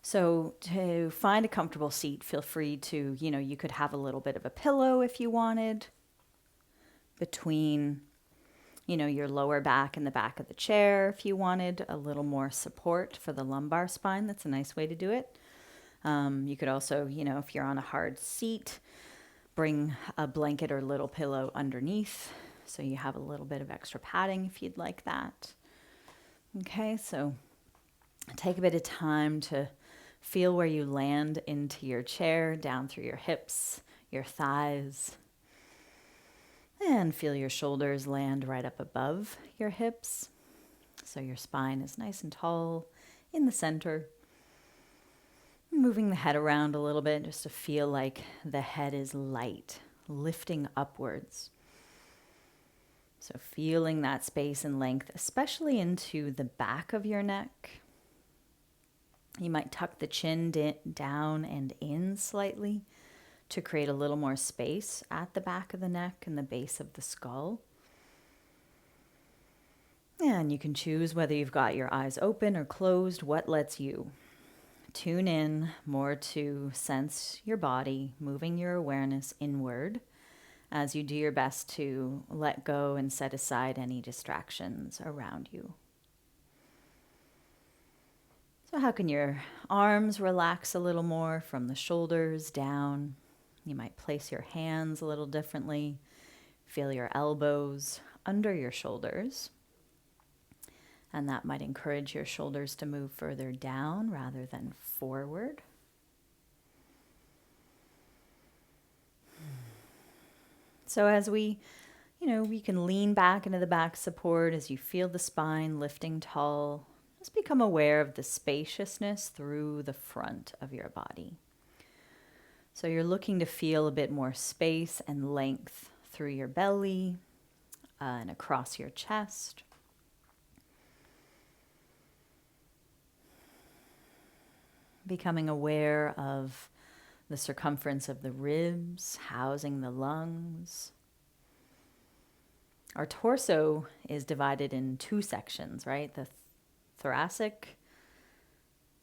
So to find a comfortable seat, feel free to, you could have a little bit of a pillow if you wanted between, your lower back and the back of the chair. If you wanted a little more support for the lumbar spine, that's a nice way to do it. You could also, if you're on a hard seat, bring a blanket or little pillow underneath so you have a little bit of extra padding if you'd like that. Okay, so take a bit of time to feel where you land into your chair, down through your hips, your thighs, and feel your shoulders land right up above your hips. So your spine is nice and tall in the center. Moving the head around a little bit just to feel like the head is light, lifting upwards. So feeling that space and length, especially into the back of your neck. You might tuck the chin down and in slightly to create a little more space at the back of the neck and the base of the skull. And you can choose whether you've got your eyes open or closed, what lets you tune in more to sense your body, moving your awareness inward as you do your best to let go and set aside any distractions around you. So how can your arms relax a little more from the shoulders down? You might place your hands a little differently. Feel your elbows under your shoulders. And that might encourage your shoulders to move further down rather than forward. So as we can lean back into the back support as you feel the spine lifting tall. Just become aware of the spaciousness through the front of your body. So you're looking to feel a bit more space and length through your belly and across your chest. Becoming aware of the circumference of the ribs, housing the lungs. Our torso is divided in two sections, right? The thoracic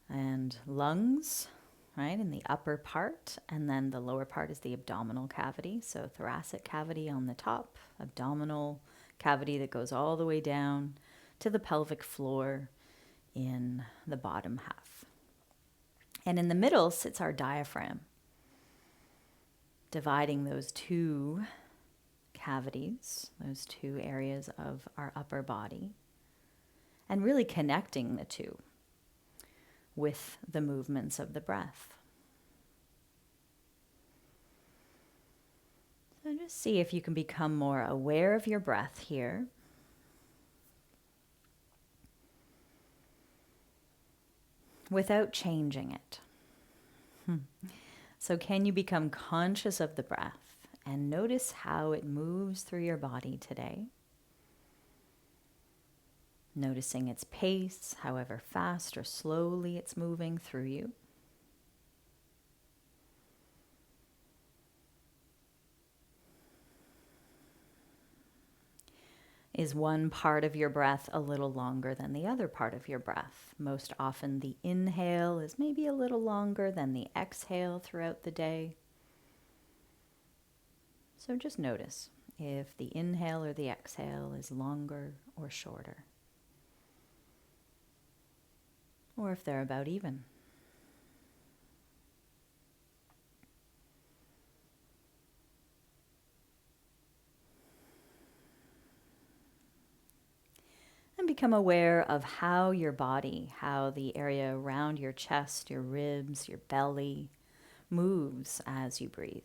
and lungs, right, in the upper part, and then the lower part is the abdominal cavity. So thoracic cavity on the top, abdominal cavity that goes all the way down to the pelvic floor in the bottom half. And in the middle sits our diaphragm, dividing those two cavities, those two areas of our upper body, and really connecting the two with the movements of the breath. So just see if you can become more aware of your breath here. Without changing it. So can you become conscious of the breath and notice how it moves through your body today? Noticing its pace, however fast or slowly it's moving through you. Is one part of your breath a little longer than the other part of your breath? Most often the inhale is maybe a little longer than the exhale throughout the day. So just notice if the inhale or the exhale is longer or shorter, or if they're about even. And become aware of how your body, how the area around your chest, your ribs, your belly moves as you breathe.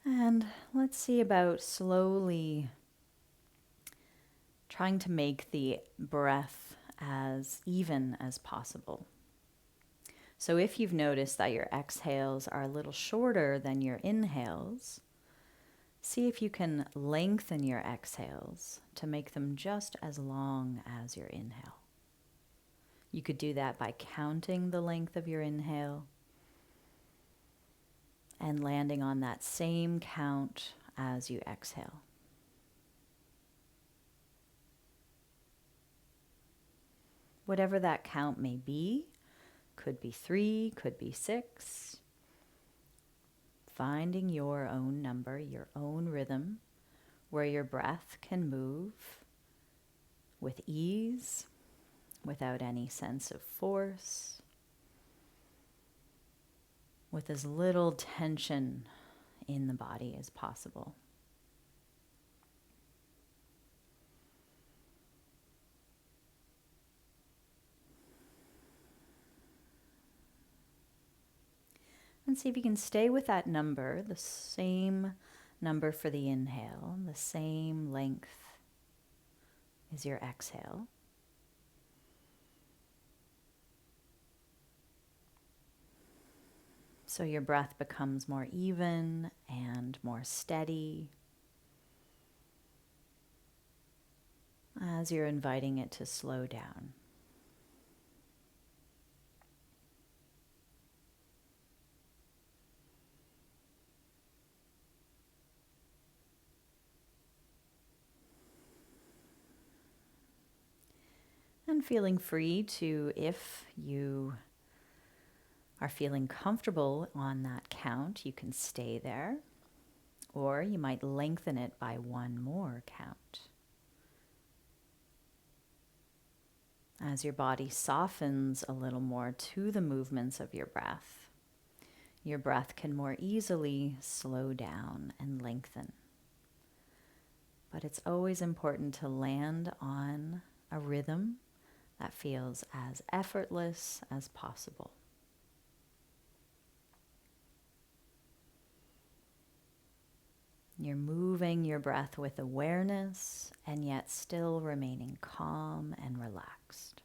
And let's see about slowly trying to make the breath as even as possible. So if you've noticed that your exhales are a little shorter than your inhales, see if you can lengthen your exhales to make them just as long as your inhale. You could do that by counting the length of your inhale and landing on that same count as you exhale. Whatever that count may be, could be 3, could be 6. Finding your own number, your own rhythm, where your breath can move with ease, without any sense of force, with as little tension in the body as possible. And see if you can stay with that number, the same number for the inhale, the same length as your exhale. So your breath becomes more even and more steady as you're inviting it to slow down. And feeling free to, if you are feeling comfortable on that count, you can stay there, or you might lengthen it by one more count. As your body softens a little more to the movements of your breath can more easily slow down and lengthen. But it's always important to land on a rhythm that feels as effortless as possible. You're moving your breath with awareness and yet still remaining calm and relaxed.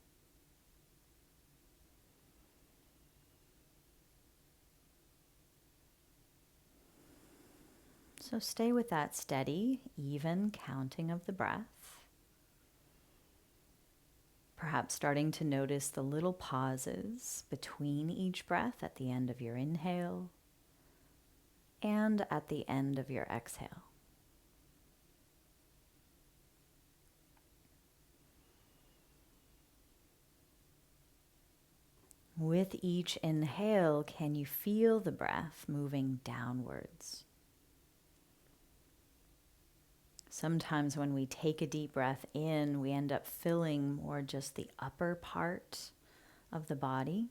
So stay with that steady, even counting of the breath. Perhaps starting to notice the little pauses between each breath at the end of your inhale and at the end of your exhale. With each inhale, can you feel the breath moving downwards? Sometimes when we take a deep breath in, we end up filling more just the upper part of the body,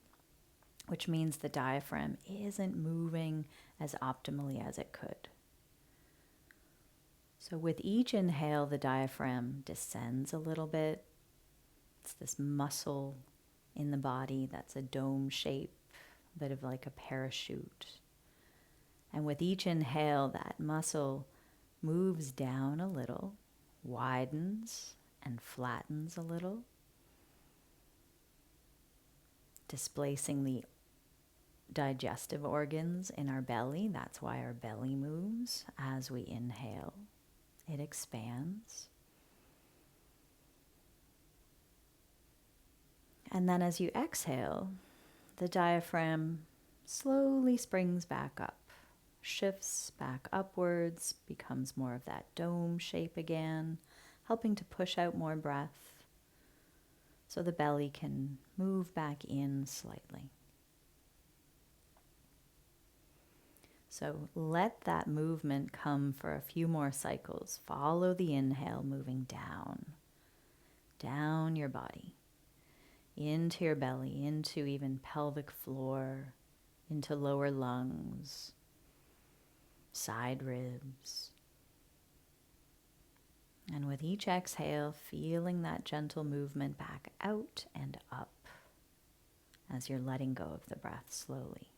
which means the diaphragm isn't moving as optimally as it could. So with each inhale, the diaphragm descends a little bit. It's this muscle in the body that's a dome shape, a bit of like a parachute. And with each inhale, that muscle moves down a little, widens and flattens a little, displacing the digestive organs in our belly. That's why our belly moves as we inhale. It expands. And then as you exhale, the diaphragm slowly springs back up, shifts back upwards, becomes more of that dome shape again, helping to push out more breath so the belly can move back in slightly. So let that movement come for a few more cycles. Follow the inhale, moving down your body, into your belly, into even pelvic floor, into lower lungs, side ribs. And with each exhale, feeling that gentle movement back out and up as you're letting go of the breath slowly.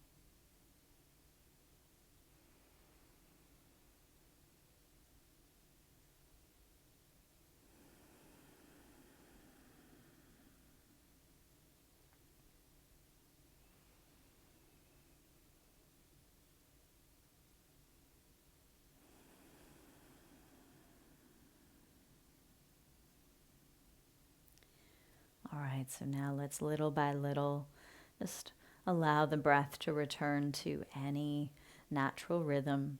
All right, So now let's little by little just allow the breath to return to any natural rhythm,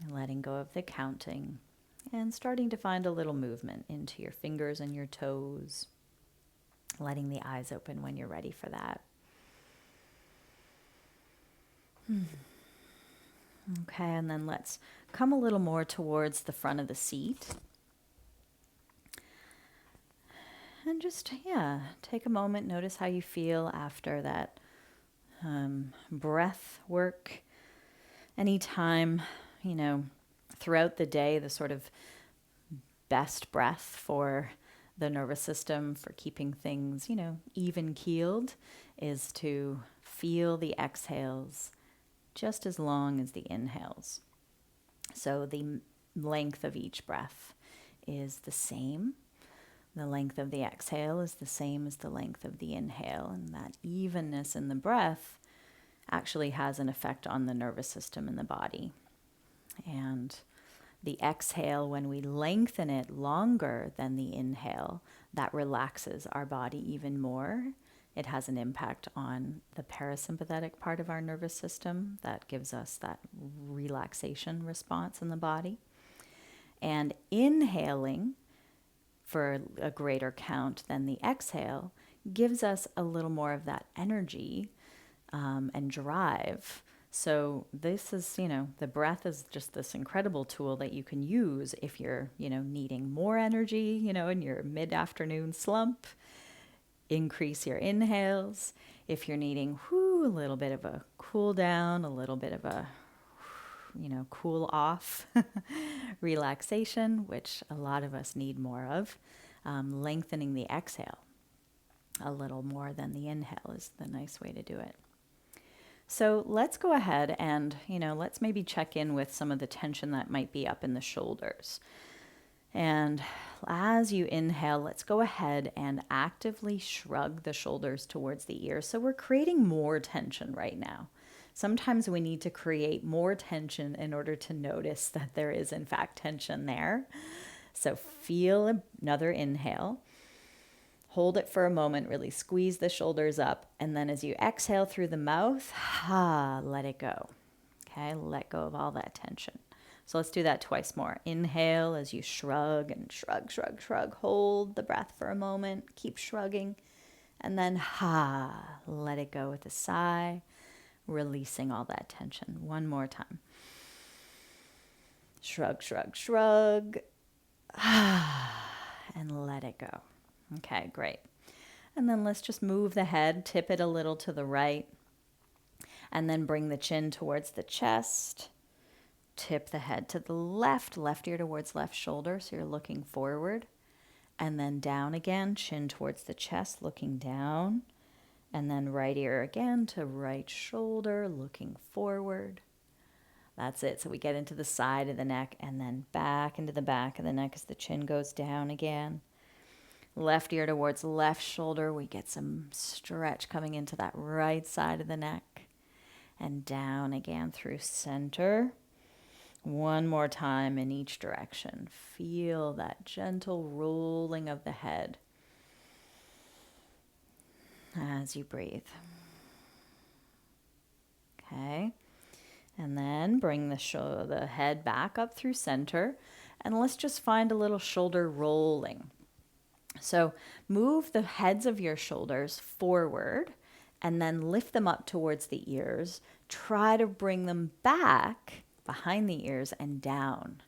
letting go of the counting and starting to find a little movement into your fingers and your toes, letting the eyes open when you're ready for that. Okay, and then let's come a little more towards the front of the seat. And just, take a moment, notice how you feel after that breath work. Anytime, throughout the day, the sort of best breath for the nervous system, for keeping things, even keeled, is to feel the exhales just as long as the inhales. So the length of each breath is the same. The length of the exhale is the same as the length of the inhale, and that evenness in the breath actually has an effect on the nervous system in the body. And the exhale, when we lengthen it longer than the inhale, that relaxes our body even more. It has an impact on the parasympathetic part of our nervous system that gives us that relaxation response in the body. And inhaling for a greater count than the exhale gives us a little more of that energy and drive. So this is, the breath is just this incredible tool that you can use if you're, needing more energy, in your mid-afternoon slump. Increase your inhales. If you're needing a little bit of a cool down, a little bit of a cool off relaxation, which a lot of us need more of. Lengthening the exhale a little more than the inhale is the nice way to do it. So let's go ahead and, let's maybe check in with some of the tension that might be up in the shoulders. And as you inhale, let's go ahead and actively shrug the shoulders towards the ears. So we're creating more tension right now. Sometimes we need to create more tension in order to notice that there is, in fact, tension there. So feel another inhale. Hold it for a moment, really squeeze the shoulders up. And then as you exhale through the mouth, let it go. Okay, let go of all that tension. So let's do that twice more. Inhale as you shrug and shrug, shrug, shrug. Hold the breath for a moment. Keep shrugging. And then let it go with a sigh, releasing all that tension. One more time. Shrug, shrug, shrug. And let it go. Okay, great. And then let's just move the head, tip it a little to the right, and then bring the chin towards the chest. Tip the head to the left ear towards left shoulder, so you're looking forward. And then down again, chin towards the chest, looking down. And then right ear again to right shoulder, looking forward. That's it. So we get into the side of the neck and then back into the back of the neck as the chin goes down again. Left ear towards left shoulder. We get some stretch coming into that right side of the neck. And down again through center. One more time in each direction. Feel that gentle rolling of the head as you breathe. Okay. And then bring the head back up through center. And let's just find a little shoulder rolling. So move the heads of your shoulders forward and then lift them up towards the ears. Try to bring them back behind the ears and down.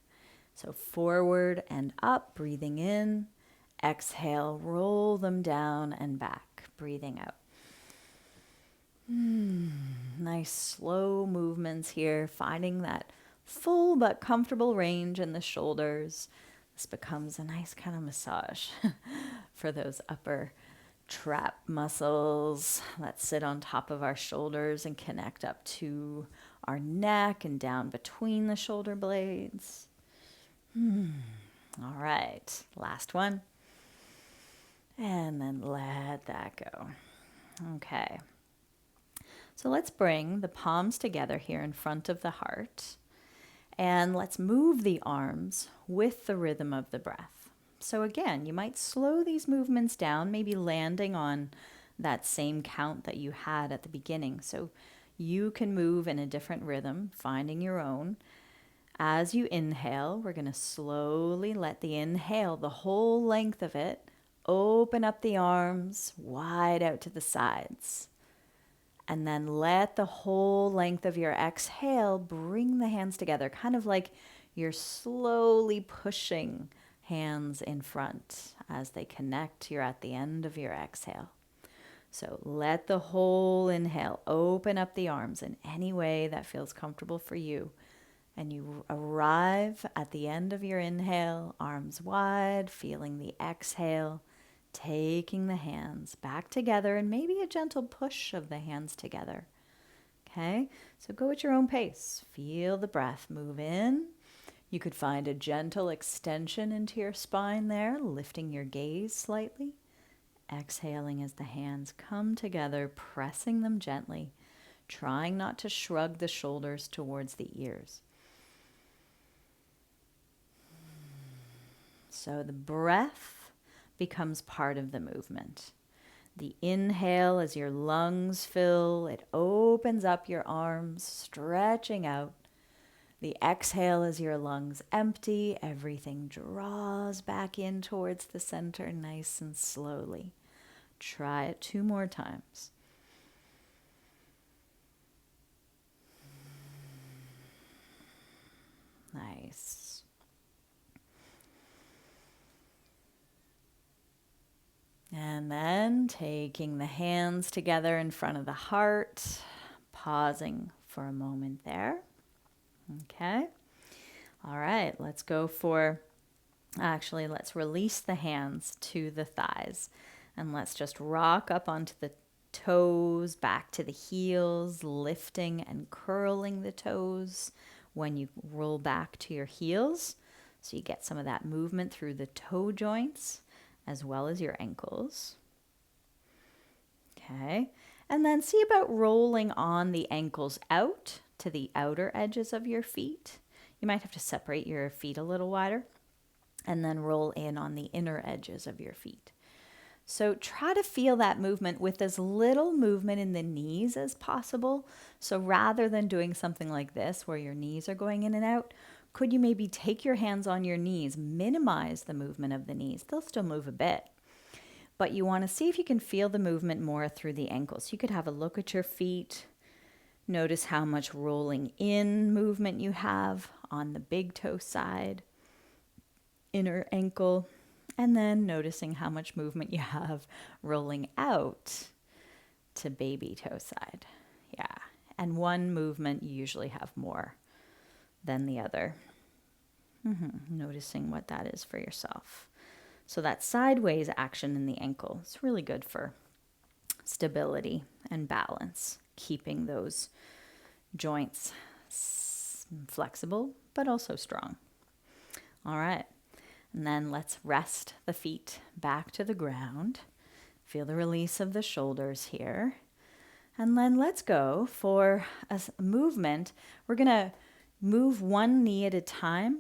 So forward and up, breathing in. Exhale, roll them down and back, breathing out. Nice slow movements here, finding that full but comfortable range in the shoulders. This becomes a nice kind of massage for those upper trap muscles that sit on top of our shoulders and connect up to our neck and down between the shoulder blades. All right, last one. And then let that go. Okay. So let's bring the palms together here in front of the heart. And let's move the arms with the rhythm of the breath. So again, you might slow these movements down, maybe landing on that same count that you had at the beginning. So you can move in a different rhythm, finding your own. As you inhale, we're going to slowly let the inhale, the whole length of it, open up the arms wide out to the sides. And then let the whole length of your exhale bring the hands together, kind of like you're slowly pushing hands in front as they connect. You're at the end of your exhale. So let the whole inhale open up the arms in any way that feels comfortable for you. And you arrive at the end of your inhale, arms wide, feeling the exhale, taking the hands back together and maybe a gentle push of the hands together. Okay, so go at your own pace. Feel the breath move in. You could find a gentle extension into your spine there, lifting your gaze slightly. Exhaling as the hands come together, pressing them gently, trying not to shrug the shoulders towards the ears. So the breath becomes part of the movement. The inhale as your lungs fill, it opens up your arms, stretching out. The exhale as your lungs empty, everything draws back in towards the center nice and slowly. Try it 2 more times. Nice. And then taking the hands together in front of the heart, pausing for a moment there. Okay. All right, let's release the hands to the thighs. And let's just rock up onto the toes, back to the heels, lifting and curling the toes when you roll back to your heels. So you get some of that movement through the toe joints as well as your ankles. Okay. And then see about rolling on the ankles out to the outer edges of your feet. You might have to separate your feet a little wider and then roll in on the inner edges of your feet. So try to feel that movement with as little movement in the knees as possible. So rather than doing something like this where your knees are going in and out, could you maybe take your hands on your knees, minimize the movement of the knees? They'll still move a bit. But you want to see if you can feel the movement more through the ankles. You could have a look at your feet. Notice how much rolling in movement you have on the big toe side, inner ankle, and then noticing how much movement you have rolling out to baby toe side. Yeah, and one movement you usually have more than the other. Noticing what that is for yourself. So that sideways action in the ankle is really good for stability and balance, keeping those joints flexible but also strong. All right. And then let's rest the feet back to the ground. Feel the release of the shoulders here. And then let's go for a movement. We're going to move one knee at a time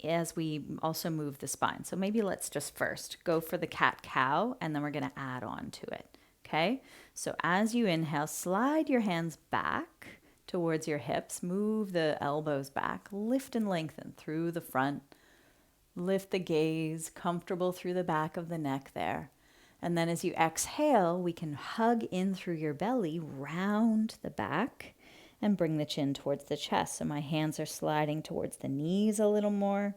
as we also move the spine. So maybe let's just first go for the cat-cow, and then we're going to add on to it. Okay? So as you inhale, slide your hands back towards your hips. Move the elbows back. Lift and lengthen through the front. Lift the gaze, comfortable through the back of the neck there. And then as you exhale, we can hug in through your belly, round the back, and bring the chin towards the chest. So my hands are sliding towards the knees a little more.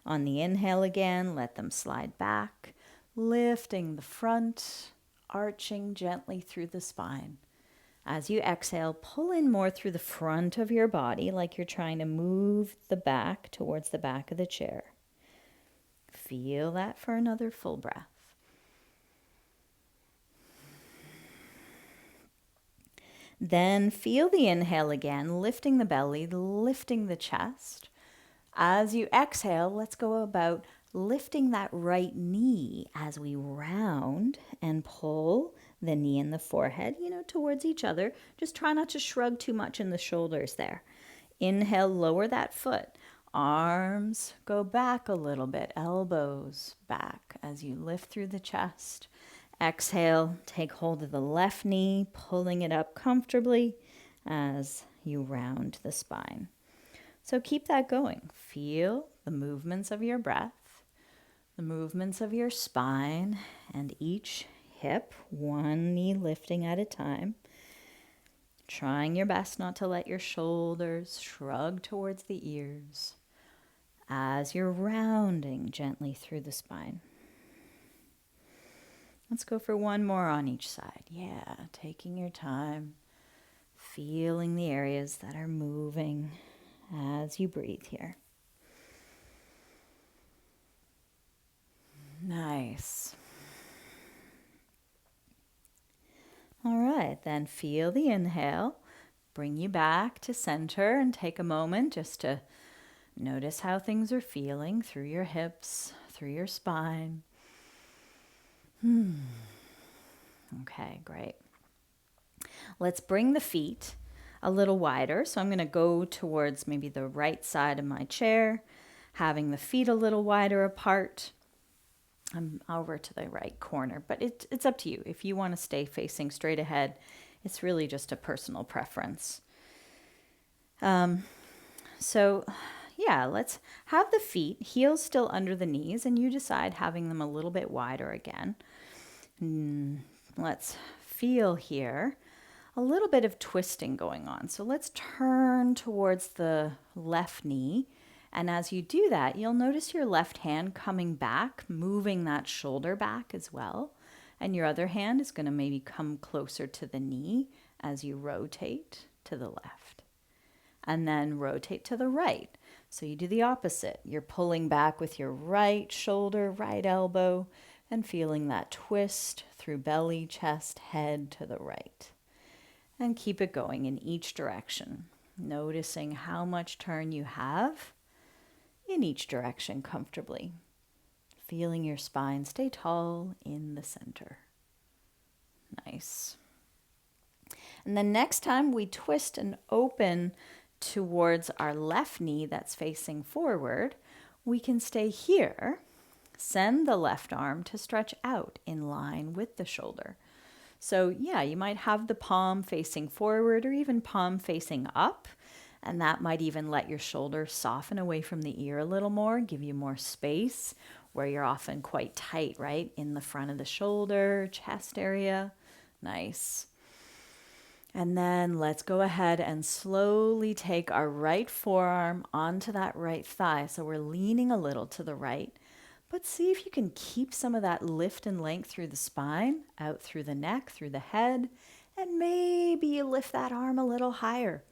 On the inhale again, let them slide back, lifting the front, arching gently through the spine. As you exhale, pull in more through the front of your body, like you're trying to move the back towards the back of the chair. Feel that for another full breath. Then feel the inhale again, lifting the belly, lifting the chest. As you exhale, let's go about lifting that right knee as we round and pull the knee and the forehead, towards each other. Just try not to shrug too much in the shoulders there. Inhale, lower that foot. Arms go back a little bit, elbows back as you lift through the chest. Exhale, take hold of the left knee, pulling it up comfortably as you round the spine. So keep that going. Feel the movements of your breath, the movements of your spine, and each hip, one knee lifting at a time. Trying your best not to let your shoulders shrug towards the ears as you're rounding gently through the spine. Let's go for one more on each side. Yeah, taking your time, feeling the areas that are moving as you breathe here. Nice. All right, then feel the inhale. Bring you back to center and take a moment just to notice how things are feeling through your hips, through your spine. Okay, great. Let's bring the feet a little wider. So I'm going to go towards maybe the right side of my chair, having the feet a little wider apart. I'm over to the right corner, but it's up to you. If you want to stay facing straight ahead, it's really just a personal preference. So yeah, let's have the feet, heels still under the knees, and you decide having them a little bit wider again. Let's feel here a little bit of twisting going on. So let's turn towards the left knee. And as you do that, you'll notice your left hand coming back, moving that shoulder back as well. And your other hand is going to maybe come closer to the knee as you rotate to the left. And then rotate to the right. So you do the opposite. You're pulling back with your right shoulder, right elbow, and feeling that twist through belly, chest, head to the right. And keep it going in each direction, noticing how much turn you have in each direction comfortably. Feeling your spine stay tall in the center. Nice. And then next time we twist and open towards our left knee that's facing forward, we can stay here. Send the left arm to stretch out in line with the shoulder. So yeah, you might have the palm facing forward or even palm facing up, and that might even let your shoulder soften away from the ear a little more, give you more space where you're often quite tight, right? In the front of the shoulder, chest area. Nice. And then let's go ahead and slowly take our right forearm onto that right thigh. So we're leaning a little to the right, but see if you can keep some of that lift and length through the spine, out through the neck, through the head, and maybe you lift that arm a little higher.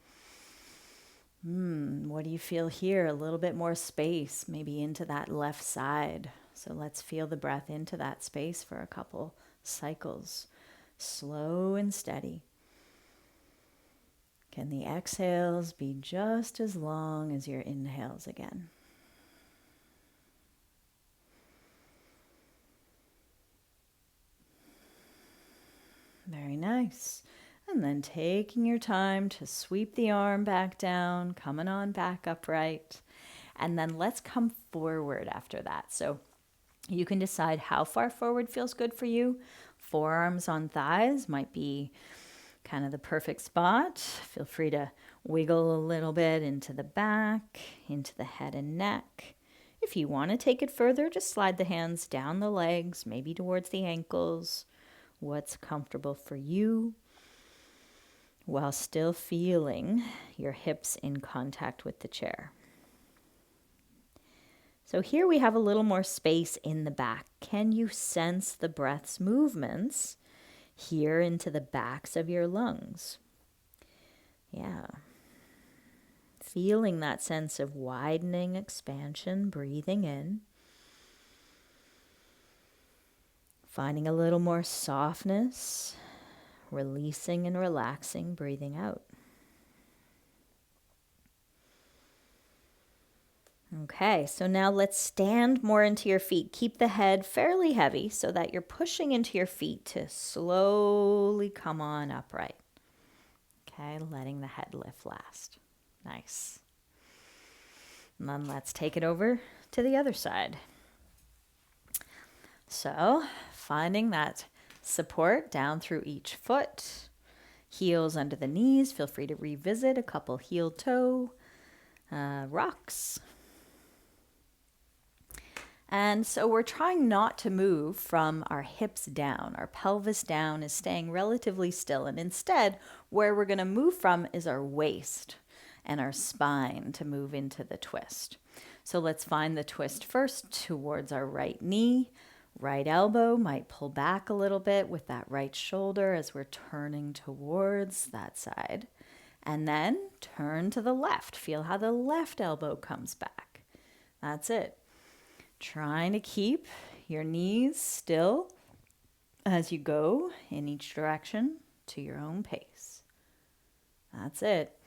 What do you feel here? A little bit more space, maybe into that left side. So let's feel the breath into that space for a couple cycles. Slow and steady. Can the exhales be just as long as your inhales again? Very nice. And then taking your time to sweep the arm back down, coming on back upright. And then let's come forward after that. So you can decide how far forward feels good for you. Forearms on thighs might be kind of the perfect spot. Feel free to wiggle a little bit into the back, into the head and neck. If you want to take it further, just slide the hands down the legs, maybe towards the ankles. What's comfortable for you, while still feeling your hips in contact with the chair. So here we have a little more space in the back. Can you sense the breath's movements here into the backs of your lungs? Yeah. Feeling that sense of widening expansion, breathing in. Finding a little more softness, releasing and relaxing, breathing out. Okay, so now let's stand more into your feet. Keep the head fairly heavy so that you're pushing into your feet to slowly come on upright. Okay, letting the head lift last. Nice. And then let's take it over to the other side. So finding that support down through each foot, heels under the knees. Feel free to revisit a couple heel toe rocks. And so we're trying not to move from our hips down. Our pelvis down is staying relatively still. And instead, where we're going to move from is our waist and our spine to move into the twist. So let's find the twist first towards our right knee. Right elbow might pull back a little bit with that right shoulder as we're turning towards that side. And then turn to the left. Feel how the left elbow comes back. That's it. Trying to keep your knees still as you go in each direction to your own pace. That's it.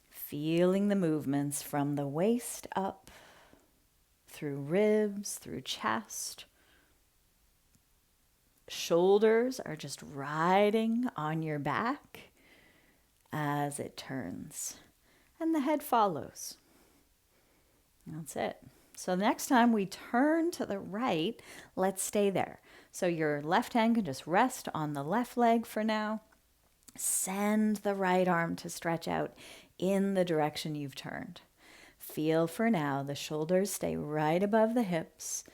Feeling the movements from the waist up, through ribs, through chest. Shoulders are just riding on your back as it turns. And the head follows. That's it. So next time we turn to the right, let's stay there. So your left hand can just rest on the left leg for now. Send the right arm to stretch out in the direction you've turned. Feel for now the shoulders stay right above the hips.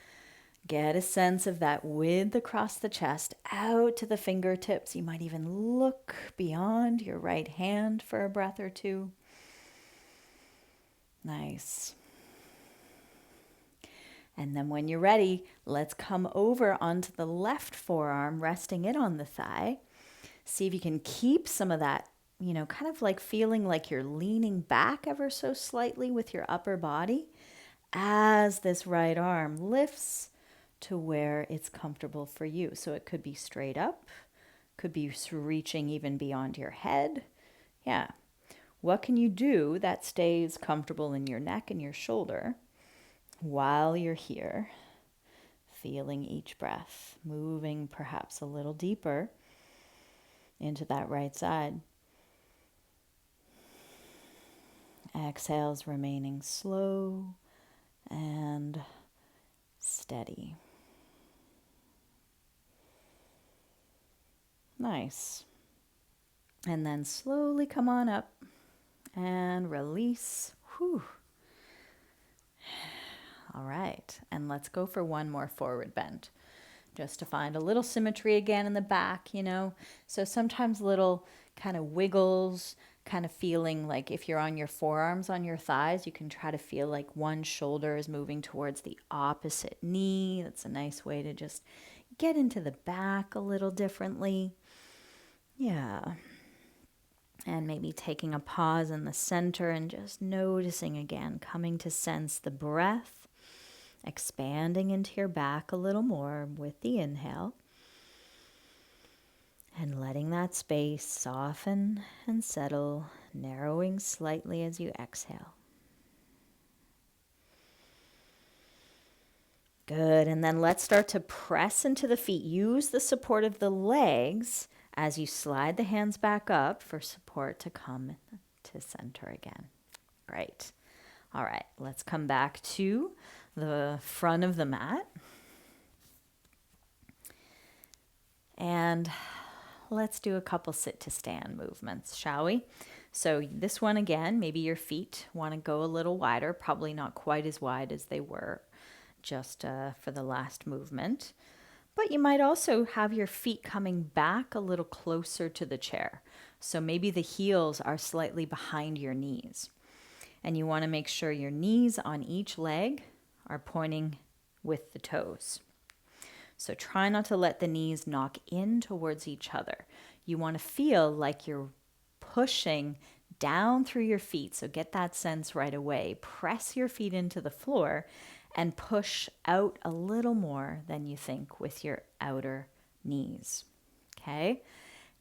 Get a sense of that width across the chest, out to the fingertips. You might even look beyond your right hand for a breath or two. Nice. And then when you're ready, let's come over onto the left forearm, resting it on the thigh. See if you can keep some of that, kind of like feeling like you're leaning back ever so slightly with your upper body as this right arm lifts to where it's comfortable for you. So it could be straight up, could be reaching even beyond your head. Yeah. What can you do that stays comfortable in your neck and your shoulder while you're here, feeling each breath, moving perhaps a little deeper into that right side. Exhales remaining slow and steady. Nice. And then slowly come on up and release. Whew. All right, and let's go for one more forward bend, just to find a little symmetry again in the back, So sometimes little kind of wiggles, kind of feeling like if you're on your forearms on your thighs, you can try to feel like one shoulder is moving towards the opposite knee. That's a nice way to just get into the back a little differently. Yeah. And maybe taking a pause in the center and just noticing again, coming to sense the breath, expanding into your back a little more with the inhale. And letting that space soften and settle, narrowing slightly as you exhale. Good, and then let's start to press into the feet. Use the support of the legs as you slide the hands back up for support to come to center again. Great. All right, let's come back to the front of the mat. And let's do a couple sit to stand movements, shall we? So this one again, maybe your feet want to go a little wider, probably not quite as wide as they were just for the last movement. But you might also have your feet coming back a little closer to the chair. So maybe the heels are slightly behind your knees. And you want to make sure your knees on each leg are pointing with the toes. So try not to let the knees knock in towards each other. You want to feel like you're pushing down through your feet. So get that sense right away. Press your feet into the floor and push out a little more than you think with your outer knees. Okay?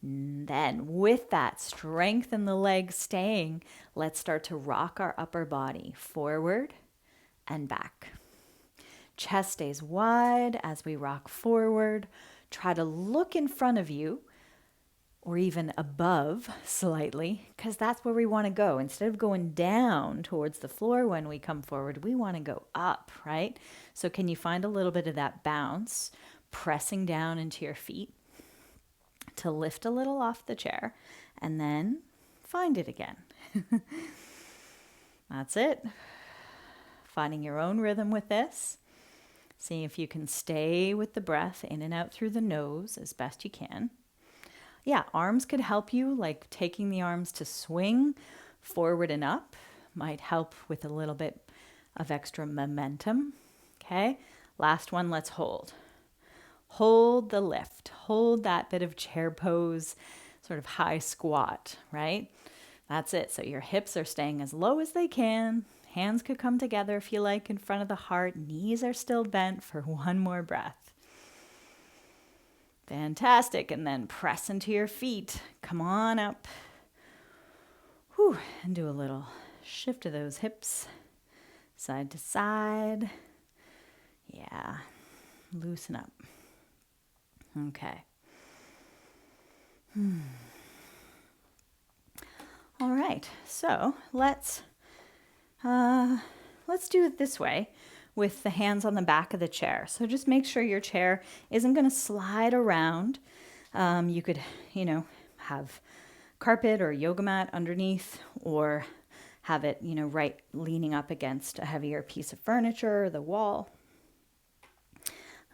And then with that strength in the legs staying, let's start to rock our upper body forward and back. Chest stays wide as we rock forward. Try to look in front of you or even above slightly, because that's where we want to go. Instead of going down towards the floor when we come forward, we want to go up, right? So can you find a little bit of that bounce, pressing down into your feet to lift a little off the chair, and then find it again. That's it. Finding your own rhythm with this. Seeing if you can stay with the breath in and out through the nose as best you can. Yeah, arms could help you, like taking the arms to swing forward and up might help with a little bit of extra momentum. Okay, last one, let's hold. Hold the lift. Hold that bit of chair pose, sort of high squat, right? That's it. So your hips are staying as low as they can. Hands could come together if you like in front of the heart. Knees are still bent for one more breath. Fantastic. And then press into your feet. Come on up. Whew. And do a little shift of those hips side to side. Yeah. Loosen up. Okay. All right. So let's do it this way with the hands on the back of the chair. So just make sure your chair isn't going to slide around. You could, have carpet or yoga mat underneath, or have it, right leaning up against a heavier piece of furniture or the wall.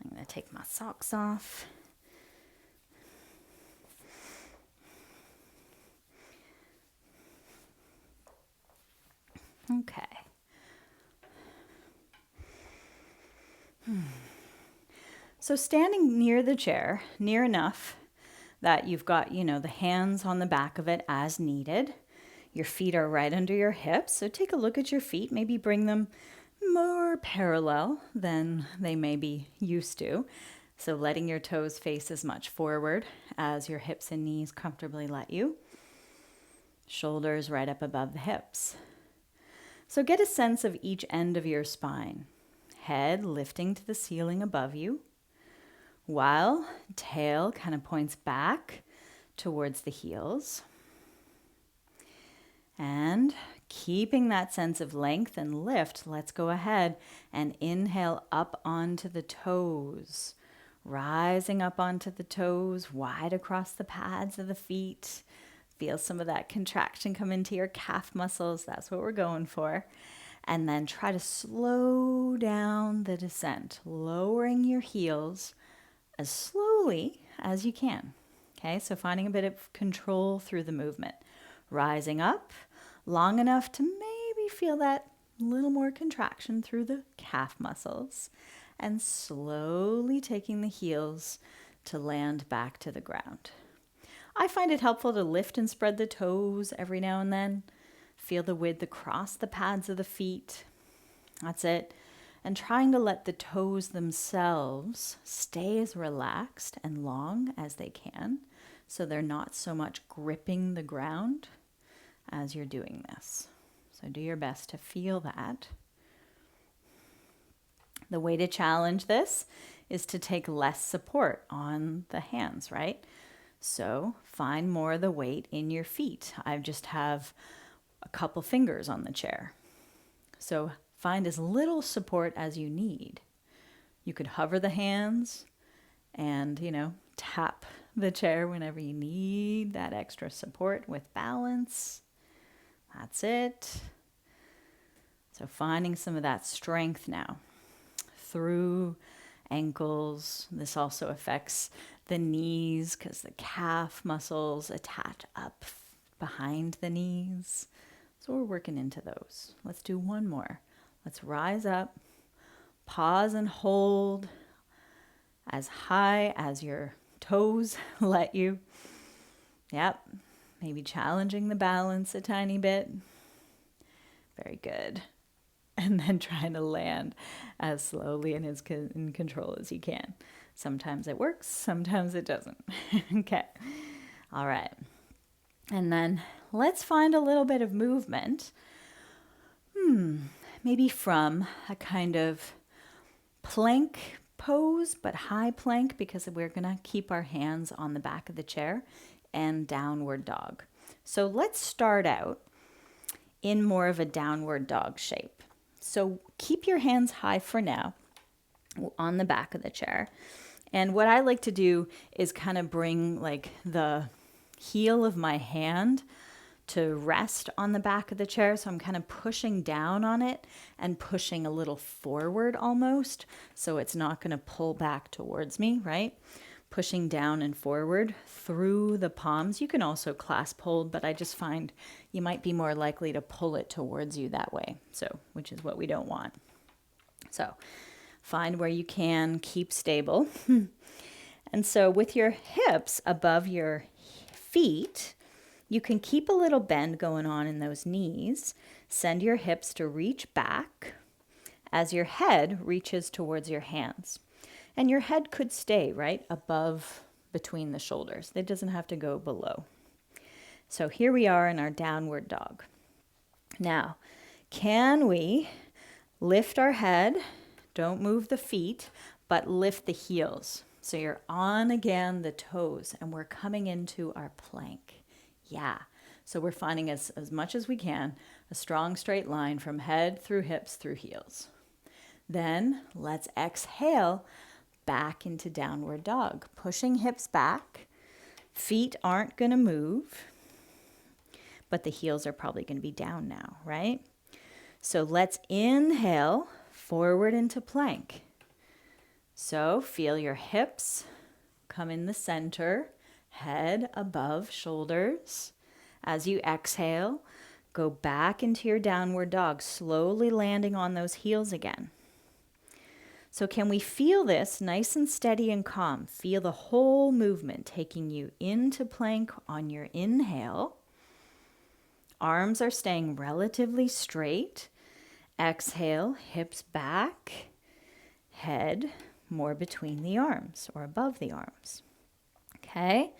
I'm going to take my socks off. Okay. So standing near the chair, near enough that you've got, the hands on the back of it as needed. Your feet are right under your hips. So take a look at your feet, maybe bring them more parallel than they may be used to. So letting your toes face as much forward as your hips and knees comfortably let you. Shoulders right up above the hips. So get a sense of each end of your spine. Head lifting to the ceiling above you, while tail kind of points back towards the heels. And keeping that sense of length and lift, let's go ahead and inhale up onto the toes. Rising up onto the toes, wide across the pads of the feet. Feel some of that contraction come into your calf muscles. That's what we're going for. And then try to slow down the descent, lowering your heels as slowly as you can. Okay, so finding a bit of control through the movement. Rising up long enough to maybe feel that little more contraction through the calf muscles, and slowly taking the heels to land back to the ground. I find it helpful to lift and spread the toes every now and then. Feel the width across the pads of the feet. That's it. And trying to let the toes themselves stay as relaxed and long as they can, so they're not so much gripping the ground as you're doing this. So do your best to feel that. The way to challenge this is to take less support on the hands, right? So find more of the weight in your feet. I just have a couple fingers on the chair. So find as little support as you need. You could hover the hands and, tap the chair whenever you need that extra support with balance. That's it. So finding some of that strength now through ankles. This also affects the knees because the calf muscles attach up behind the knees. So we're working into those. Let's do one more. Let's rise up, pause and hold as high as your toes let you. Yep. Maybe challenging the balance a tiny bit. Very good. And then trying to land as slowly and as in control as you can. Sometimes it works, sometimes it doesn't. Okay. All right. And then let's find a little bit of movement. Maybe from a kind of plank pose, but high plank, because we're going to keep our hands on the back of the chair and downward dog. So let's start out in more of a downward dog shape. So keep your hands high for now on the back of the chair. And what I like to do is kind of bring like the heel of my hand to rest on the back of the chair. So I'm kind of pushing down on it and pushing a little forward almost. So it's not going to pull back towards me, right? Pushing down and forward through the palms. You can also clasp hold, but I just find you might be more likely to pull it towards you that way. So, which is what we don't want. So find where you can, keep stable. And so with your hips above your feet, you can keep a little bend going on in those knees. Send your hips to reach back as your head reaches towards your hands. And your head could stay right above between the shoulders. It doesn't have to go below. So here we are in our downward dog. Now, can we lift our head? Don't move the feet, but lift the heels. So you're on again the toes and we're coming into our plank. Yeah. So we're finding as much as we can a strong straight line from head through hips through heels. Then let's exhale back into downward dog. Pushing hips back. Feet aren't going to move, but the heels are probably going to be down now, right? So let's inhale forward into plank. So feel your hips come in the center, head above shoulders. As you exhale, go back into your downward dog, slowly landing on those heels again. So can we feel this nice and steady and calm? Feel the whole movement taking you into plank on your inhale. Arms are staying relatively straight. Exhale, hips back, head more between the arms or above the arms. Okay?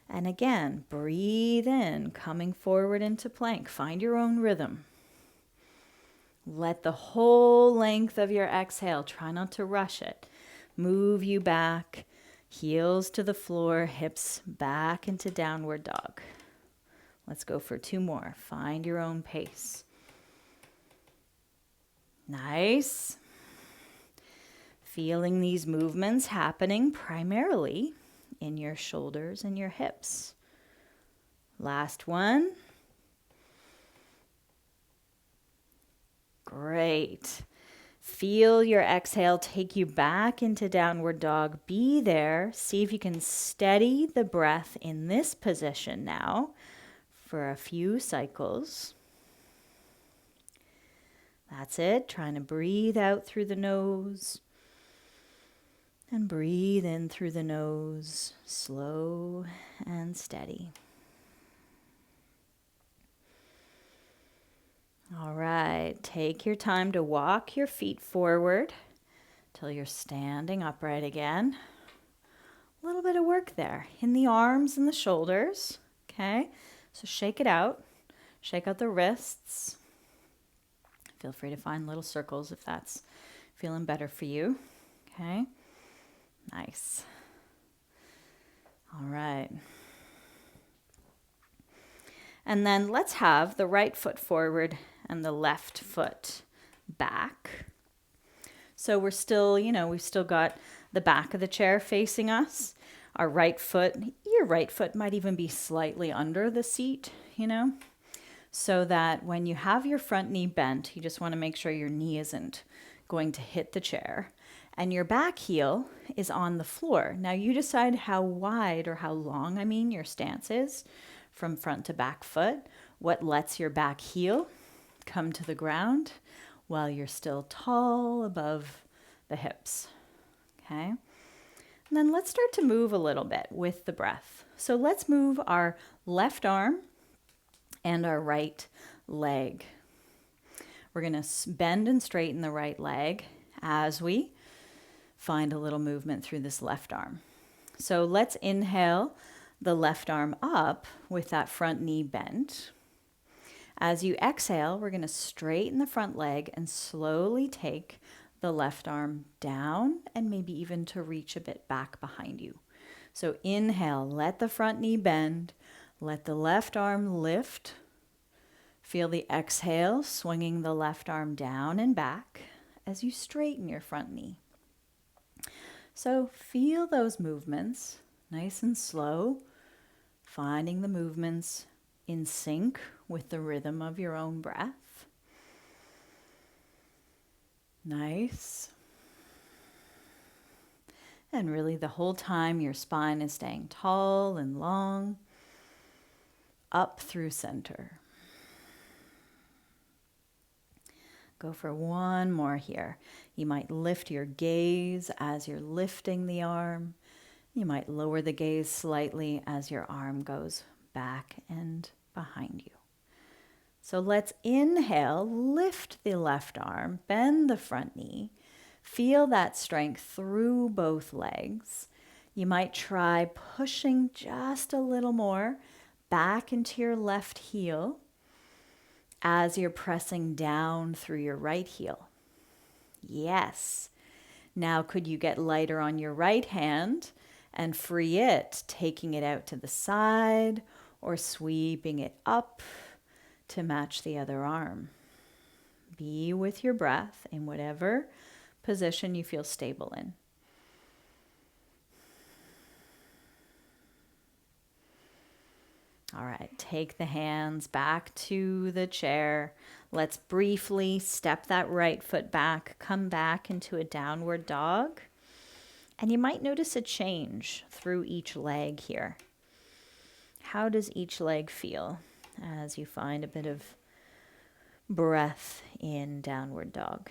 And again, breathe in, coming forward into plank. Find your own rhythm. Let the whole length of your exhale, try not to rush it, move you back, heels to the floor, hips back into downward dog. Let's go for 2 more. Find your own pace. Nice. Feeling these movements happening primarily in your shoulders and your hips. Last one. Great. Feel your exhale take you back into downward dog. Be there. See if you can steady the breath in this position now for a few cycles. That's it. Trying to breathe out through the nose and breathe in through the nose, slow and steady. All right, take your time to walk your feet forward till you're standing upright again. A little bit of work there in the arms and the shoulders, okay? So shake it out. Shake out the wrists. Feel free to find little circles if that's feeling better for you, okay? Nice. All right. And then let's have the right foot forward and the left foot back. So we're still, we've still got the back of the chair facing us. Our right foot, your right foot might even be slightly under the seat, so that when you have your front knee bent, you just want to make sure your knee isn't going to hit the chair. And your back heel is on the floor. Now you decide how wide or how long, your stance is from front to back foot. What lets your back heel come to the ground while you're still tall above the hips. Okay? And then let's start to move a little bit with the breath. So let's move our left arm and our right leg. We're going to bend and straighten the right leg as we find a little movement through this left arm. So let's inhale the left arm up with that front knee bent. As you exhale, we're going to straighten the front leg and slowly take the left arm down and maybe even to reach a bit back behind you. So inhale, let the front knee bend. Let the left arm lift. Feel the exhale, swinging the left arm down and back as you straighten your front knee. So feel those movements, nice and slow, finding the movements in sync with the rhythm of your own breath. Nice. And really the whole time your spine is staying tall and long, up through center. Go for one more here. You might lift your gaze as you're lifting the arm. You might lower the gaze slightly as your arm goes back and behind you. So let's inhale, lift the left arm, bend the front knee. Feel that strength through both legs. You might try pushing just a little more back into your left heel as you're pressing down through your right heel. Yes. Now could you get lighter on your right hand and free it, taking it out to the side or sweeping it up to match the other arm? Be with your breath in whatever position you feel stable in. All right, take the hands back to the chair. Let's briefly step that right foot back, come back into a downward dog. And you might notice a change through each leg here. How does each leg feel as you find a bit of breath in downward dog?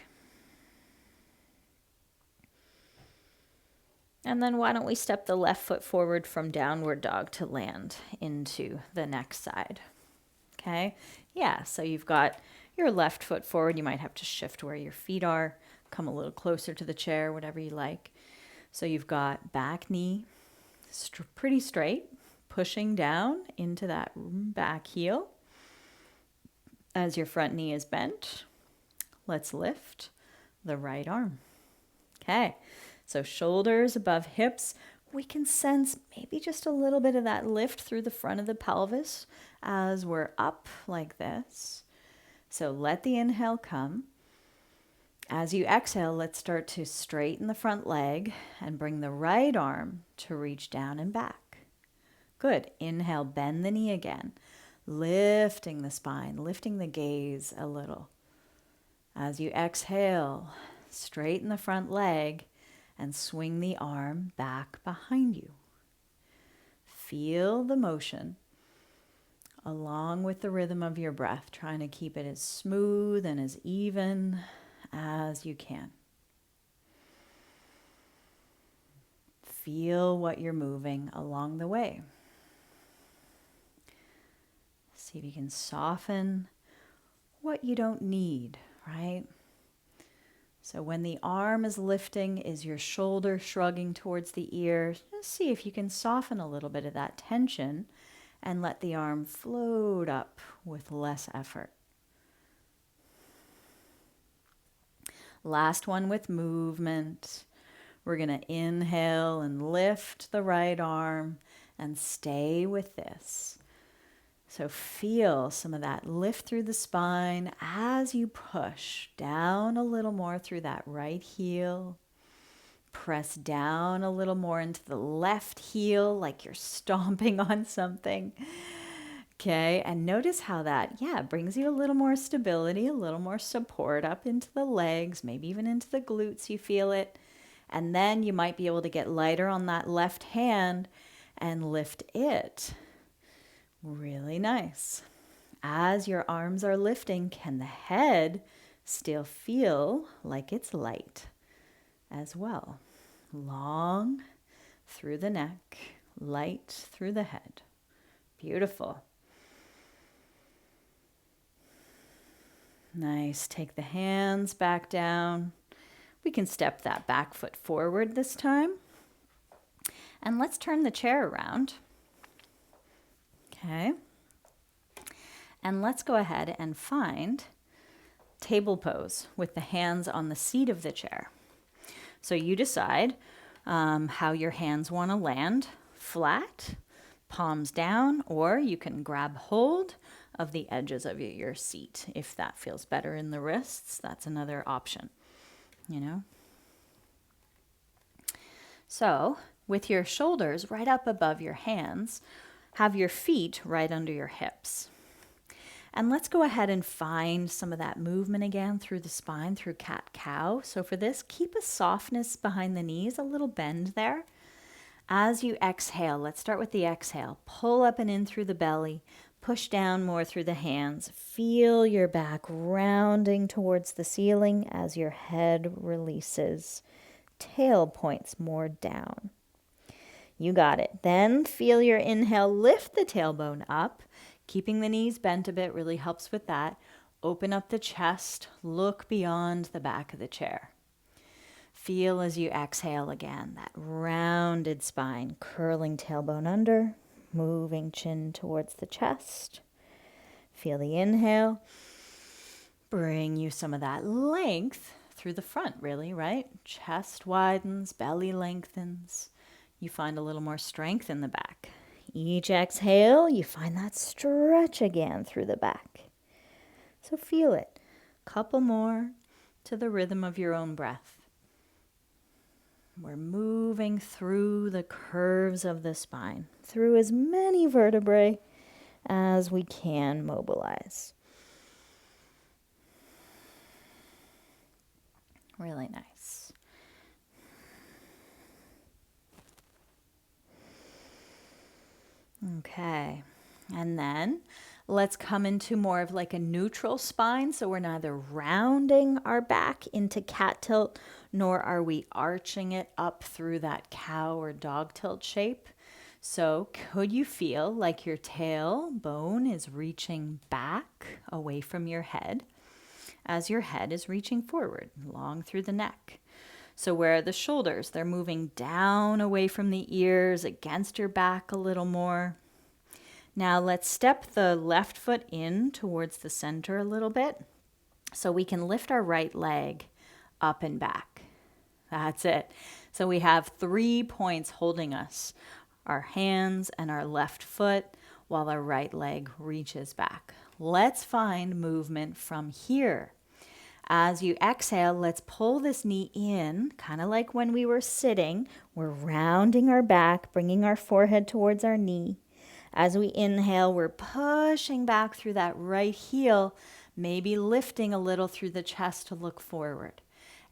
And then why don't we step the left foot forward from downward dog to land into the next side? Okay, yeah, so you've got your left foot forward. You might have to shift where your feet are, come a little closer to the chair, whatever you like. So you've got back knee pretty straight, pushing down into that back heel as your front knee is bent. Let's lift the right arm. Okay. So shoulders above hips, we can sense maybe just a little bit of that lift through the front of the pelvis as we're up like this. So let the inhale come. As you exhale, let's start to straighten the front leg and bring the right arm to reach down and back. Good. Inhale, bend the knee again, lifting the spine, lifting the gaze a little. As you exhale, straighten the front leg and swing the arm back behind you. Feel the motion along with the rhythm of your breath, trying to keep it as smooth and as even as you can. Feel what you're moving along the way. See if you can soften what you don't need, right? So when the arm is lifting, is your shoulder shrugging towards the ear? Just see if you can soften a little bit of that tension and let the arm float up with less effort. Last one with movement. We're going to inhale and lift the right arm and stay with this. So feel some of that lift through the spine as you push down a little more through that right heel. Press down a little more into the left heel like you're stomping on something. Okay, and notice how that, brings you a little more stability, a little more support up into the legs, maybe even into the glutes, you feel it. And then you might be able to get lighter on that left hand and lift it. Really nice. As your arms are lifting, can the head still feel like it's light as well? Long through the neck, light through the head. Beautiful. Nice. Take the hands back down. We can step that back foot forward this time. And let's turn the chair around. Okay. And let's go ahead and find table pose with the hands on the seat of the chair. So you decide how your hands want to land. flat, palms down, or you can grab hold of the edges of your seat. If that feels better in the wrists, that's another option, you know. So with your shoulders right up above your hands, have your feet right under your hips. And let's go ahead and find some of that movement again through the spine, through cat-cow. So for this, keep a softness behind the knees, a little bend there. As you exhale, let's start with the exhale. Pull up and in through the belly. Push down more through the hands. Feel your back rounding towards the ceiling as your head releases. Tail points more down. You got it. Then feel your inhale, lift the tailbone up. Keeping the knees bent a bit really helps with that. Open up the chest, look beyond the back of the chair. Feel as you exhale again, that rounded spine, curling tailbone under, moving chin towards the chest. Feel the inhale. Bring you some of that length through the front, really, right? Chest widens, belly lengthens. You find a little more strength in the back. Each exhale, you find that stretch again through the back. So feel it. Couple more to the rhythm of your own breath. We're moving through the curves of the spine, through as many vertebrae as we can mobilize. Really nice. Okay, and then let's come into more of like a neutral spine. So we're neither rounding our back into cat tilt, nor are we arching it up through that cow or dog tilt shape. So could you feel like your tailbone is reaching back away from your head as your head is reaching forward, long through the neck? So where are the shoulders? They're moving down away from the ears, against your back a little more. Now let's step the left foot in towards the center a little bit so we can lift our right leg up and back. That's it. So we have 3 points holding us, our hands and our left foot, while our right leg reaches back. Let's find movement from here. As you exhale, let's pull this knee in, kind of like when we were sitting. We're rounding our back, bringing our forehead towards our knee. As we inhale, we're pushing back through that right heel, maybe lifting a little through the chest to look forward.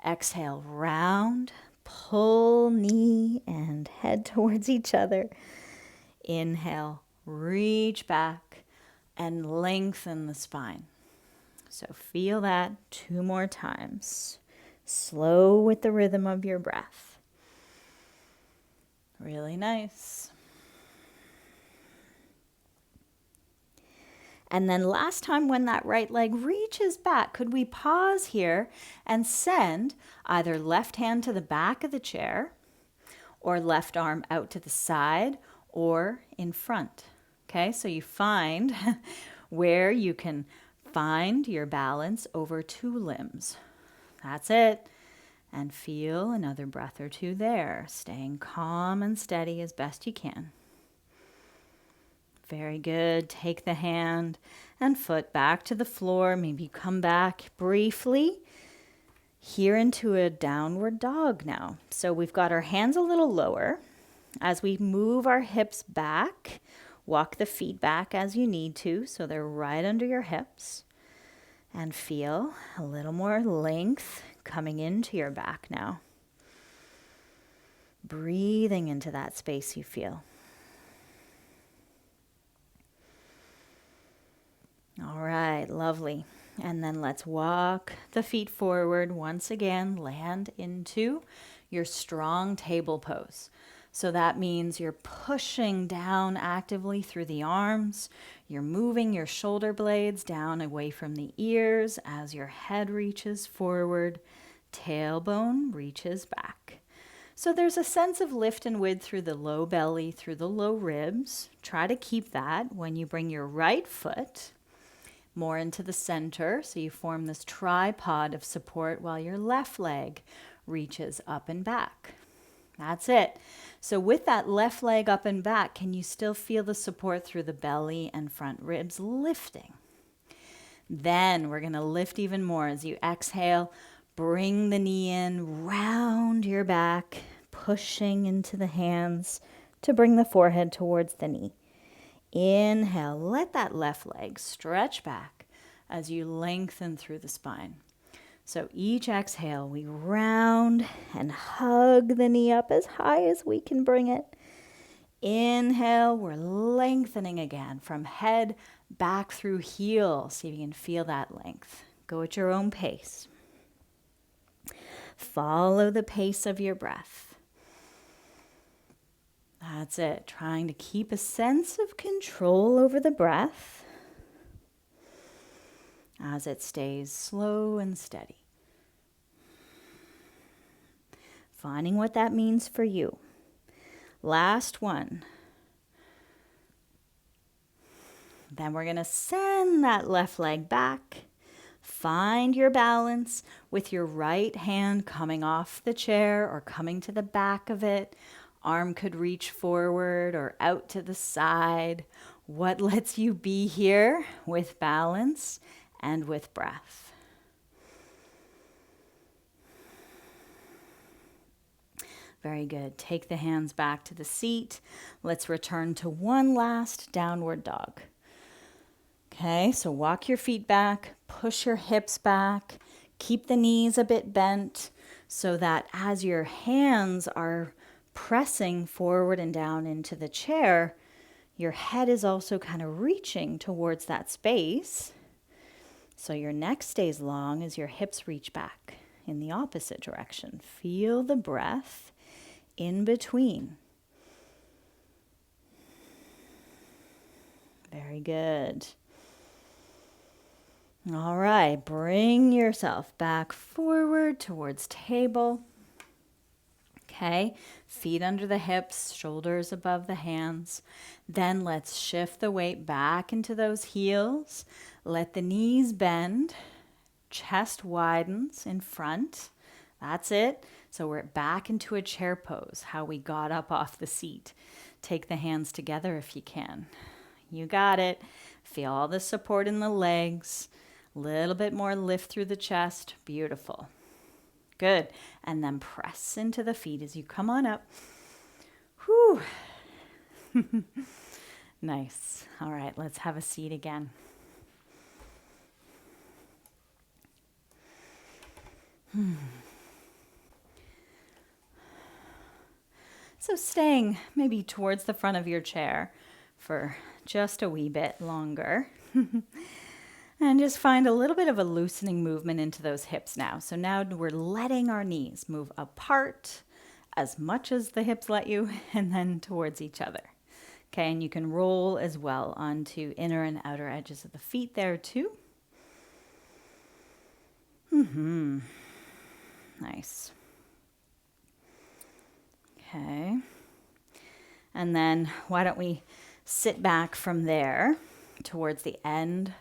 Exhale, round, pull knee and head towards each other. Inhale, reach back and lengthen the spine. So feel that 2 more times. Slow with the rhythm of your breath. Really nice. And then last time when that right leg reaches back, could we pause here and send either left hand to the back of the chair or left arm out to the side or in front? Okay, so you find where you can find your balance over 2 limbs. That's it. And feel another breath or 2 there, staying calm and steady as best you can. Very good. Take the hand and foot back to the floor. Maybe come back briefly here into a downward dog now. So we've got our hands a little lower. As we move our hips back, walk the feet back as you need to, so they're right under your hips. And feel a little more length coming into your back now. Breathing into that space you feel. All right, lovely. And then let's walk the feet forward once again, land into your strong table pose. So that means you're pushing down actively through the arms. You're moving your shoulder blades down away from the ears as your head reaches forward, tailbone reaches back. So there's a sense of lift and width through the low belly, through the low ribs. Try to keep that when you bring your right foot more into the center, so you form this tripod of support while your left leg reaches up and back. That's it. So with that left leg up and back, can you still feel the support through the belly and front ribs lifting? Then we're going to lift even more as you exhale. Bring the knee in, round your back, pushing into the hands to bring the forehead towards the knee. Inhale, let that left leg stretch back as you lengthen through the spine. So each exhale, we round and hug the knee up as high as we can bring it. Inhale, we're lengthening again from head back through heel. See if you can feel that length. Go at your own pace. Follow the pace of your breath. That's it. Trying to keep a sense of control over the breath as it stays slow and steady. Finding what that means for you. Last one. Then we're going to send that left leg back. Find your balance with your right hand coming off the chair or coming to the back of it. Arm could reach forward or out to the side. What lets you be here with balance and with breath? Very good. Take the hands back to the seat. Let's return to one last downward dog. Okay, so walk your feet back, push your hips back, keep the knees a bit bent so that as your hands are pressing forward and down into the chair, your head is also kind of reaching towards that space. So your neck stays long as your hips reach back in the opposite direction. Feel the breath in between. Very good. All right, bring yourself back forward towards table. Okay, feet under the hips, shoulders above the hands. Then let's shift the weight back into those heels. Let the knees bend, chest widens in front. That's it. So we're back into a chair pose, how we got up off the seat. Take the hands together if you can. You got it. Feel all the support in the legs. Little bit more lift through the chest. Beautiful. Good. And then press into the feet as you come on up. Whew. Nice. All right, let's have a seat again. So staying maybe towards the front of your chair for just a wee bit longer. And just find a little bit of a loosening movement into those hips now. So now we're letting our knees move apart as much as the hips let you, and then towards each other. Okay, and you can roll as well onto inner and outer edges of the feet there too. Nice. Okay. And then why don't we sit back from there towards the end,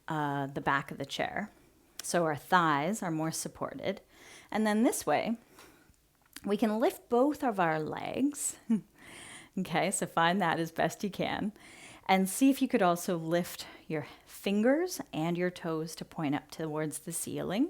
the back of the chair. So our thighs are more supported. And then this way, we can lift both of our legs. Okay, so find that as best you can. And see if you could also lift your fingers and your toes to point up towards the ceiling.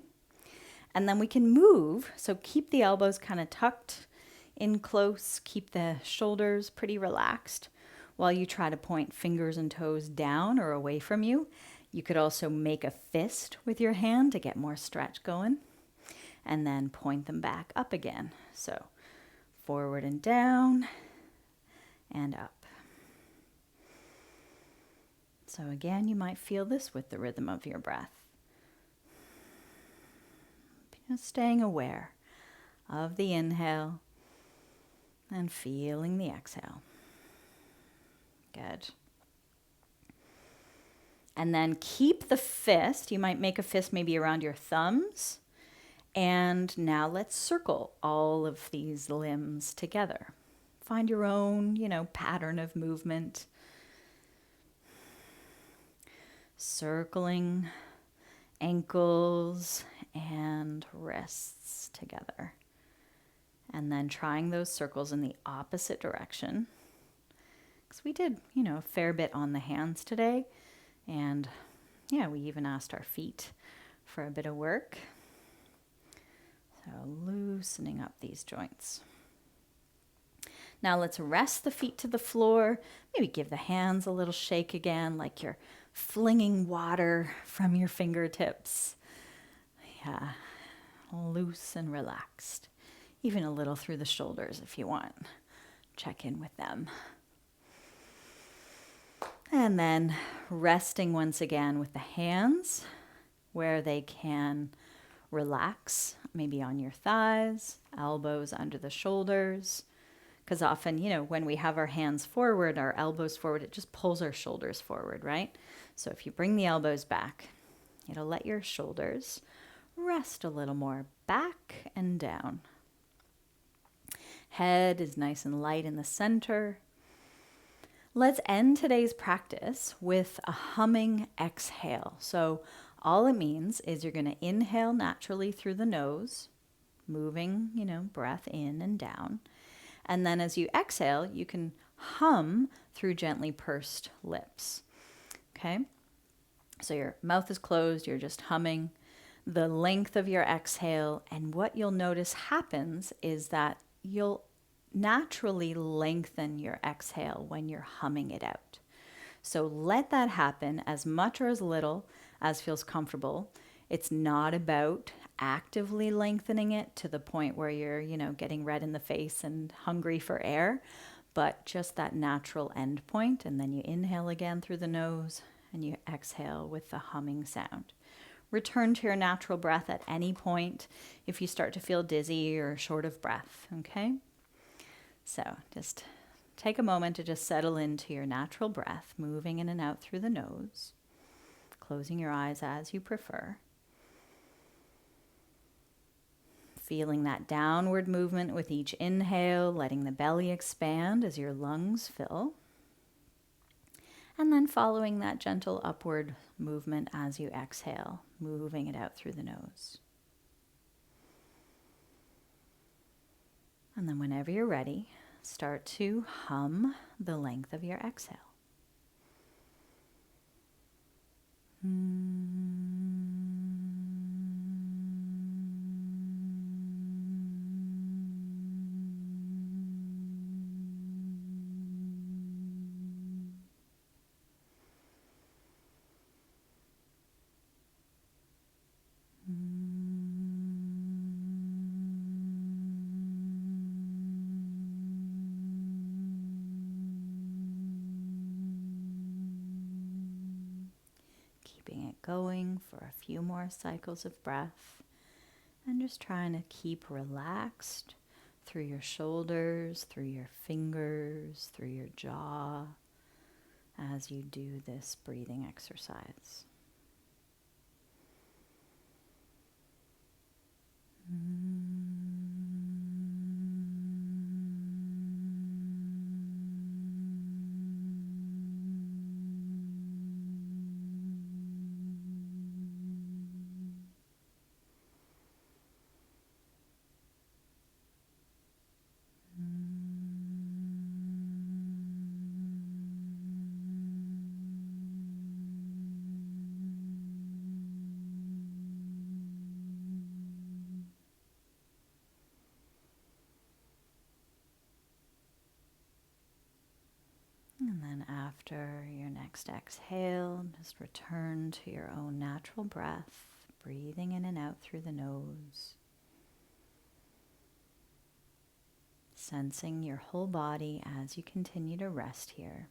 And then we can move, so keep the elbows kind of tucked in close, keep the shoulders pretty relaxed while you try to point fingers and toes down or away from you. You could also make a fist with your hand to get more stretch going, and then point them back up again. So forward and down and up. So again, you might feel this with the rhythm of your breath. Just staying aware of the inhale and feeling the exhale. Good. And then keep the fist. You might make a fist maybe around your thumbs. And now let's circle all of these limbs together. Find your own, pattern of movement. Circling ankles and wrists together. And then trying those circles in the opposite direction. Because we did, a fair bit on the hands today. And yeah, we even asked our feet for a bit of work. So loosening up these joints. Now let's rest the feet to the floor. Maybe give the hands a little shake again, like you're flinging water from your fingertips. Yeah, loose and relaxed. Even a little through the shoulders if you want. Check in with them. And then resting once again with the hands where they can relax, maybe on your thighs, elbows under the shoulders. Because often, when we have our hands forward, our elbows forward, it just pulls our shoulders forward, right? So if you bring the elbows back, it'll let your shoulders rest a little more back and down. Head is nice and light in the center. Let's end today's practice with a humming exhale. So all it means is you're going to inhale naturally through the nose, moving, breath in and down. And then as you exhale, you can hum through gently pursed lips. Okay? So your mouth is closed, you're just humming the length of your exhale. And what you'll notice happens is that you'll naturally lengthen your exhale when you're humming it out. So let that happen as much or as little as feels comfortable. It's not about actively lengthening it to the point where you're, getting red in the face and hungry for air, but just that natural end point. And then you inhale again through the nose and you exhale with the humming sound. Return to your natural breath at any point if you start to feel dizzy or short of breath, okay? So just take a moment to just settle into your natural breath, moving in and out through the nose, closing your eyes as you prefer. Feeling that downward movement with each inhale, letting the belly expand as your lungs fill. And then following that gentle upward movement as you exhale, moving it out through the nose. And then whenever you're ready, start to hum the length of your exhale. Keeping it going for a few more cycles of breath and just trying to keep relaxed through your shoulders, through your fingers, through your jaw as you do this breathing exercise. And then after your next exhale, just return to your own natural breath, breathing in and out through the nose. Sensing your whole body as you continue to rest here.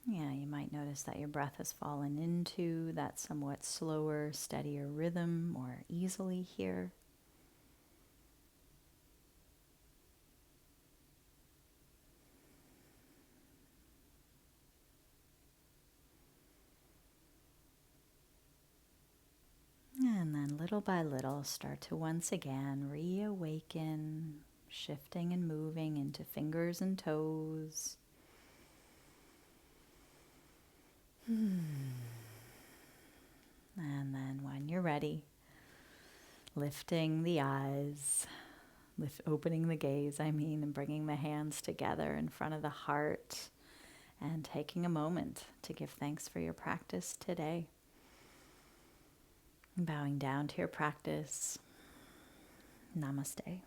Yeah, you might notice that your breath has fallen into that somewhat slower, steadier rhythm more easily here. And then And little by little, start to once again reawaken, shifting and moving into fingers and toes. And then when you're ready, lifting the eyes, opening the gaze, and bringing the hands together in front of the heart and taking a moment to give thanks for your practice today. Bowing down to your practice. Namaste.